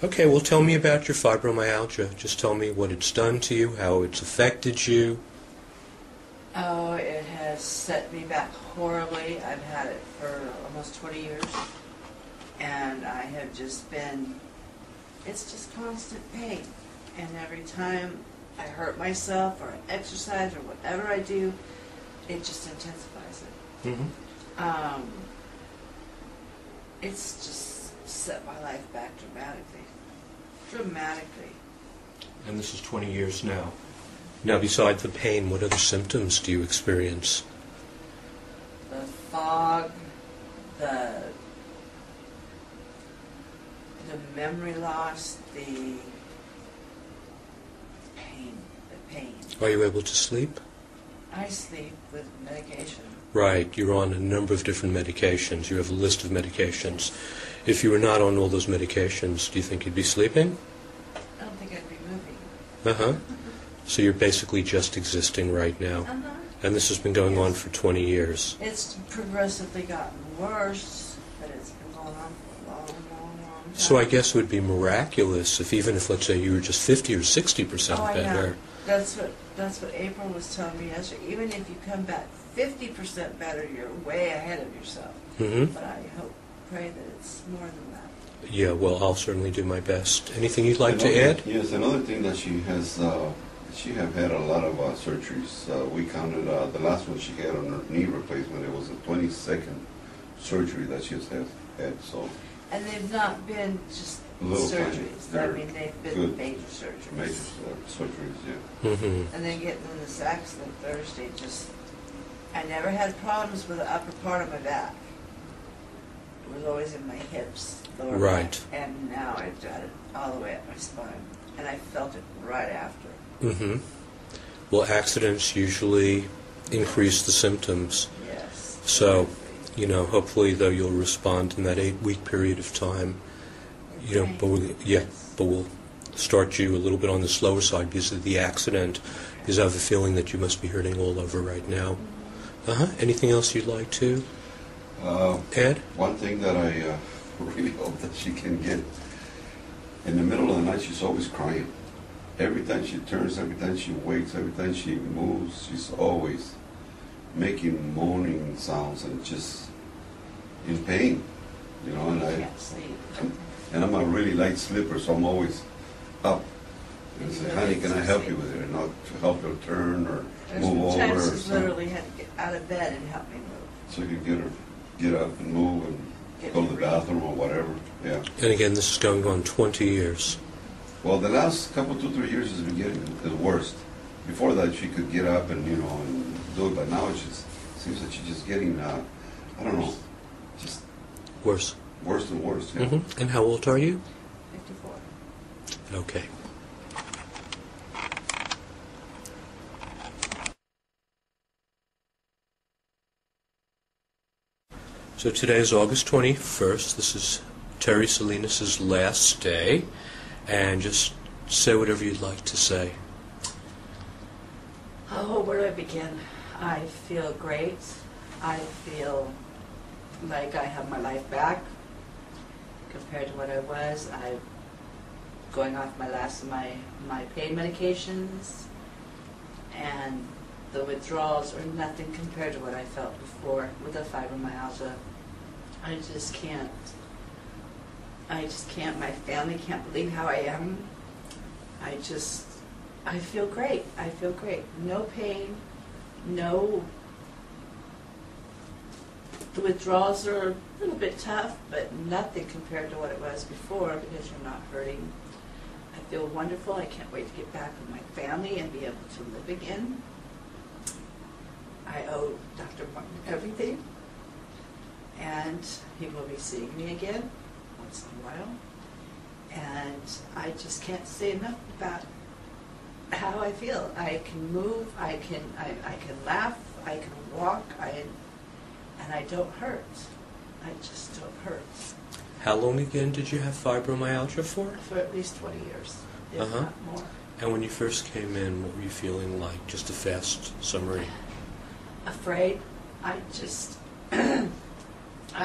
Okay, well tell me about your fibromyalgia. Just tell me what it's done to you, how it's affected you. Oh, it has set me back horribly. I've had it for almost 20 years. And I have just been, it's just constant pain. And every time I hurt myself or I exercise or whatever I do, it just intensifies it. Mm-hmm. It's just set my life back dramatically. Dramatically. And this is 20 years now. Now, besides the pain, what other symptoms do you experience? The fog, the memory loss, the pain. Are you able to sleep? I sleep with medication. Right, you're on a number of different medications. You have a list of medications. If you were not on all those medications, do you think you'd be sleeping? I don't think I'd be moving. Uh-huh. So you're basically just existing right now. Uh-huh. And this has been going on for 20 years. It's progressively gotten worse, but it's been going on for a long, long, long time. So I guess it would be miraculous if even if, let's say, you were just 50 or 60% I better. know. That's what April was telling me yesterday. Even if you come back 50% better, you're way ahead of yourself. Mm-hmm. But I pray that it's more than that. Yeah, well, I'll certainly do my best. Anything you'd like to add? Yes, another thing that she has, she have had a lot of surgeries. We counted the last one she had on her knee replacement. It was the 22nd surgery that she has had. So. And they've not been just Little surgeries. I mean, they've been good major surgeries. Major surgeries, yeah. Mm-hmm. And then getting in this accident Thursday, I never had problems with the upper part of my back. It was always in my hips, lower Right. back, and now I've got it all the way up my spine. And I felt it right after. Mm-hmm. Well, accidents usually increase the symptoms. Yes. So, hopefully, though, you'll respond in that 8-week period of time. But we'll start you a little bit on the slower side because of the accident, because I have a feeling that you must be hurting all over right now. Anything else you'd like to add? One thing that I really hope that she can get, in the middle of the night, she's always crying. Every time she turns, every time she wakes, every time she moves, she's always making moaning sounds and just in pain, and I can't sleep. And I'm a really light sleeper, so I'm always up. And I say, honey, can I help you with it? And I'll help her turn or move over. Times Or she's something. literally had to get out of bed and help me move. So you can get up and move and go to the bathroom or whatever. Yeah. And again, this is going on 20 years. Well, the last couple, 2-3 years has been getting the worst. Before that, she could get up and and do it, but now it just seems that she's just getting, I don't know, just Worse. worse and worse. Yeah. Mm-hmm. And how old are you? 54. Okay. So today is August 21st. This is Terree Salinas' last day. And just say whatever you'd like to say. Oh, where do I begin? I feel great. I feel like I have my life back compared to what I was. I'm going off my last of my pain medications, and the withdrawals are nothing compared to what I felt before with the fibromyalgia. I just can't. My family can't believe how I am. I feel great. I feel great. No pain, no. The withdrawals are a little bit tough, but nothing compared to what it was before because you're not hurting. I feel wonderful. I can't wait to get back with my family and be able to live again. I owe Dr. Martin everything, and he will be seeing me again once in a while. And I just can't say enough about how I feel. I can move, I can laugh, I can walk, and I don't hurt. I just don't hurt. How long again did you have fibromyalgia for? For at least 20 years, if not more. And when you first came in, what were you feeling like? Just a fast summary. Afraid. I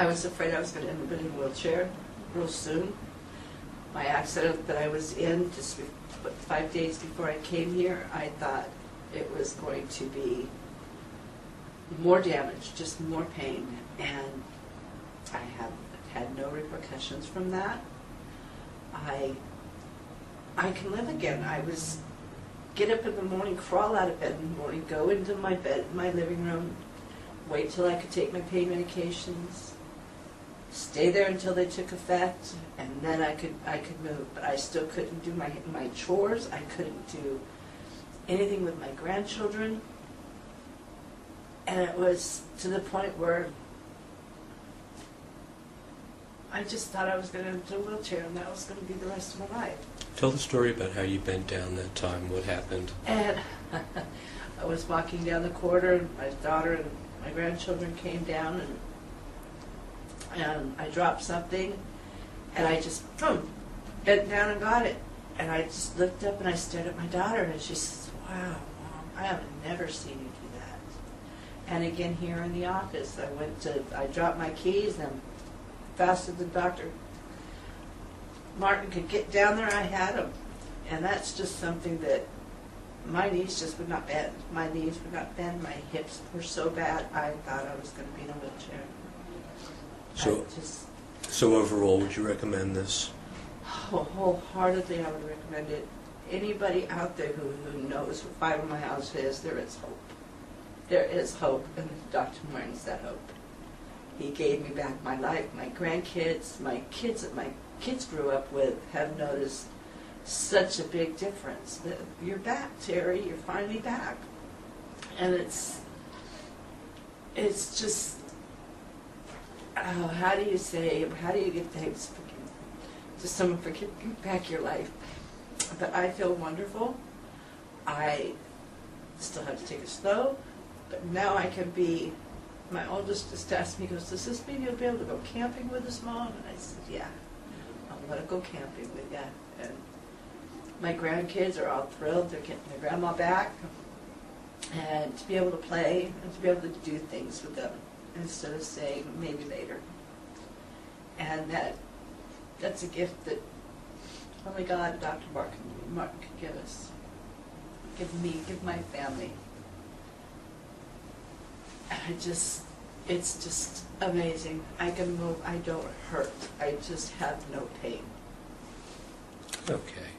was afraid I was going to end up in a wheelchair real soon. My accident that I was in just 5 days before I came here, I thought it was going to be more damage, just more pain, and I have had no repercussions from that. I can live again. I was get up in the morning, crawl out of bed in the morning, go into my bed, my living room, wait till I could take my pain medications, stay there until they took effect, and then I could move. But I still couldn't do my chores. I couldn't do anything with my grandchildren. And it was to the point where I just thought I was going to into a wheelchair and that was going to be the rest of my life. Tell the story about how you bent down that time, what happened. And I was walking down the corridor, and my daughter and my grandchildren came down, and I dropped something, and I just, boom, bent down and got it. And I just looked up and I stared at my daughter, and she says, "Wow, Mom, I have never seen you do that." And again here in the office, I dropped my keys, and fast as the doctor Martin could get down there, I had him. And that's just something that my knees just would not bend. My knees would not bend. My hips were so bad, I thought I was going to be in a wheelchair. So overall, would you recommend this? Oh, wholeheartedly, I would recommend it. Anybody out there who knows what fibromyalgia is, there is hope. There is hope, and Dr. Martin's that hope. He gave me back my life. My grandkids, my kids that my kids grew up with have noticed such a big difference. You're back, Terry. You're finally back. And it's just, how do you give thanks to someone for giving back your life? But I feel wonderful. I still have to take it slow, but now I can be, my oldest just asked me, goes, "Does this mean you'll be able to go camping with us, Mom?" And I said, "Yeah, I'll let her go camping with you." And my grandkids are all thrilled. They're getting their grandma back. And to be able to play and to be able to do things with them instead of saying maybe later. And that's a gift that only God and Dr. Martin could give us. Give me, give my family. It's just amazing. I can move, I don't hurt. I just have no pain. Okay.